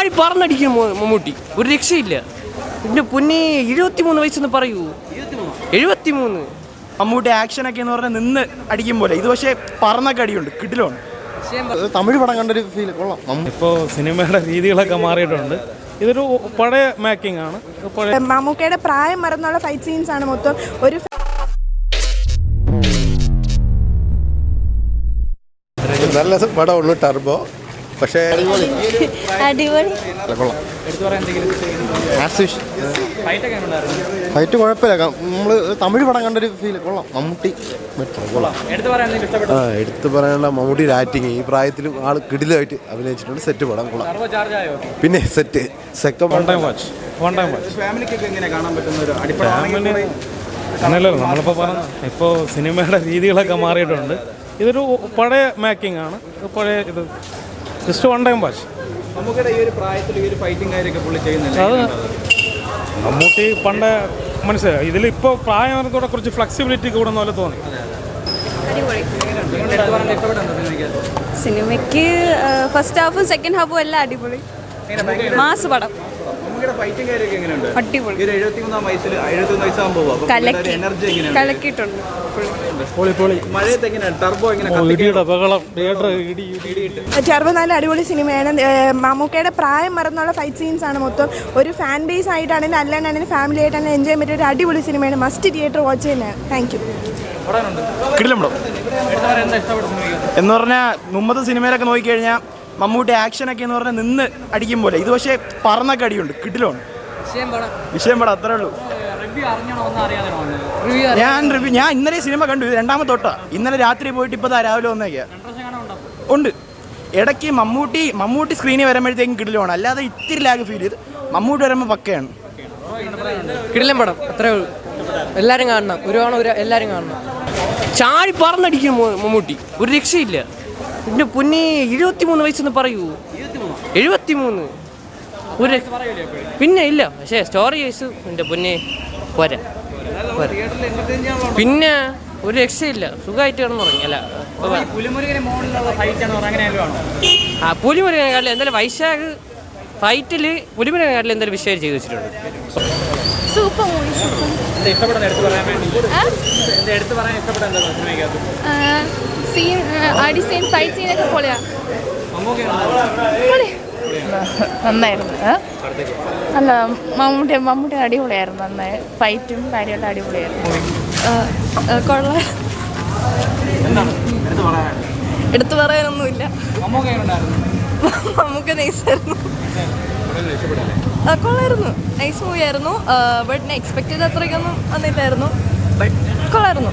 ചാടി പറന്നടിക്കും മമ്മൂട്ടി, ഒരു രക്ഷയില്ല. പിന്നെ പൊന്നെ 73 വയസ്സെന്ന് പറയൂ. 73. മമ്മൂട്ടി ആക്ഷനൊക്കെ എന്ന് പറഞ്ഞാൽ നിന്ന് അടിക്കും പോലെ. ഇത് പക്ഷേ പറന്നൊക്കെ അടിയുണ്ട്, കിടിലാണ്. തമിഴ് പടം കണ്ടൊരു ഫീൽ കൊള്ളാം. ഇപ്പോൾ സിനിമയുടെ രീതികളൊക്കെ മാറിയിട്ടുണ്ട്. ഇതൊരു പഴയ മേക്കിംഗ് ആണ്. മമ്മൂക്കയുടെ പ്രായം മറന്നുള്ള ഫൈറ്റ് സീൻസ് ആണ് മൊത്തം. ഒരു നല്ല പടമുള്ളൂ ടർബോ. പക്ഷേ അടിപൊളി ഫൈറ്റ് കുഴപ്പമില്ല. നമ്മൾ തമിഴ് പടം കണ്ടൊരു ഫീൽ കൊള്ളാം. മമ്മൂട്ടി കൊള്ളാം. എടുത്തു പറയാനുള്ള മമ്മൂട്ടിയുടെ ആക്ടിങ് ഈ പ്രായത്തിലും ആൾ കിടിലായിട്ട് അഭിനയിച്ചിട്ടുണ്ട്. സെറ്റ് പടം കൊള്ളാം. പിന്നെ സെറ്റ് അങ്ങനെയല്ലോ നമ്മളിപ്പോൾ പറഞ്ഞു. ഇപ്പോൾ സിനിമയുടെ രീതികളൊക്കെ മാറിയിട്ടുണ്ട്. ഇതൊരു പഴയ മേക്കിംഗ് ആണ്. പഴയ ഇത് ജസ്റ്റ് വൺ ടൈം വാച്ച്. അത് മമ്മൂട്ടി പണ്ട് മനസ്സിലായി. ഇതിലിപ്പോൾ പ്രായത്തോടെ കുറച്ച് ഫ്ലെക്സിബിലിറ്റി കൂടുന്ന പോലെ തോന്നി. സിനിമയ്ക്ക് ഫസ്റ്റ് ഹാഫും സെക്കൻഡ് ഹാഫും എല്ലാം അടിപൊളി. മാസ് പടം അടിപൊളി, കലക്കിയിട്ടുണ്ട്. ടർബോ നല്ല അടിപൊളി സിനിമയാണ്. മമ്മൂക്കയുടെ പ്രായം മറന്നുള്ള ഫൈറ്റ് സീൻസ് ആണ് മൊത്തം. ഒരു ഫാൻ ബേസ് ആയിട്ടാണെങ്കിലും അല്ലാണ്ടാണെങ്കിലും ഫാമിലി ആയിട്ടാണെങ്കിലും എൻജോയ് ചെയ്യാൻ പറ്റിയ ഒരു അടിപൊളി സിനിമയാണ്. മസ്റ്റ് തിയേറ്റർ വാച്ച് തന്നെയാണ്. Thank you. കിടിലം പടം എന്ന് പറഞ്ഞാൽ മുമ്പത്തെ സിനിമയിലൊക്കെ നോക്കിക്കഴിഞ്ഞാൽ മമ്മൂട്ടി ആക്ഷനൊക്കെ എന്ന് പറഞ്ഞാൽ നിന്ന് അടിക്കും പോലെ. ഇത് പക്ഷേ പറന്നൊക്കെ അടിയുണ്ട്, കിടിലാണ്. വിഷയം പടം അത്രേ ഉള്ളൂ. ഞാൻ ഇന്നലെ സിനിമ കണ്ടു. ഇത് രണ്ടാമത്തെ തൊട്ടാ. ഇന്നലെ രാത്രി പോയിട്ട് ഇപ്പോൾ രാവിലെ വന്നേക്കാ ഉണ്ട്. ഇടയ്ക്ക് മമ്മൂട്ടി സ്ക്രീനിൽ വരുമ്പോഴത്തേക്കും കിടിലാണ്. അല്ലാതെ ഇത്തിരി ലാഗ് ഫീൽ ചെയ്ത് മമ്മൂട്ടി വരുമ്പോൾ പക്കയാണ്. കിടിലൻ പടം അത്രേ ഉള്ളൂ. എല്ലാവരും കാണണം. എല്ലാവരും കാണണം. ചാടി പറന്നടിക്കും മമ്മൂട്ടി, ഒരു രക്ഷയില്ല. പിന്നെ പൊന്നെ 73 വയസ്സെന്ന് പറയൂ. 73 ഒരു പിന്നെ ഇല്ല. പക്ഷേ സ്റ്റോറി വയസ്സ് എൻ്റെ പൊന്നെ പോരാ. പിന്നെ ഒരു രക്ഷയില്ല. സുഖമായിട്ട് കിടന്നു തുടങ്ങി. അല്ല പുലിമുരുകനെക്കാട്ടിൽ എന്തായാലും വൈശാഖ് ഫൈറ്റിൽ പുലിമുരുകനെക്കാട്ടിൽ എന്തായാലും വിഷയം ചെയ്ത് വെച്ചിട്ടുണ്ട്. Super movie. സീൻ അടി സീൻ ഫൈറ്റ് സീനൊക്കെ പൊളിയാ. നന്നായിരുന്നു. അല്ല മമ്മൂട്ടി അടിപൊളിയായിരുന്നു. നന്നായി ഫൈറ്റും കാര്യമെല്ലാം അടിപൊളിയായിരുന്നു. കൊള്ളാം. എടുത്തു പറയാനൊന്നുമില്ല. മമ്മൂക്ക നൈസായിരുന്നു. കൊള്ളായിരുന്നു. നൈസ് മൂവി ആയിരുന്നു. ബട്ട് ഞാൻ എക്സ്പെക്ട് ചെയ്ത അത്രയ്ക്കൊന്നും വന്നിട്ടായിരുന്നു. ബട്ട് കൊള്ളായിരുന്നു.